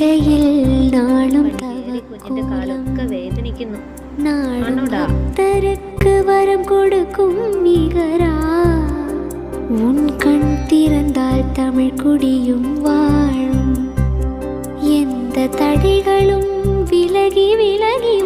ഇടയിൽ നാളും കുഞ്ഞിന്റെ കാലൊക്കെ വേദനിക്കുന്നു. ഭക്തருக்கு வரம் கொடுக்கும் மிகரா உன் கண் திறந்தால் தமிழ் குடியும் வாழும் எந்த தடைகளும் விலகி விலகி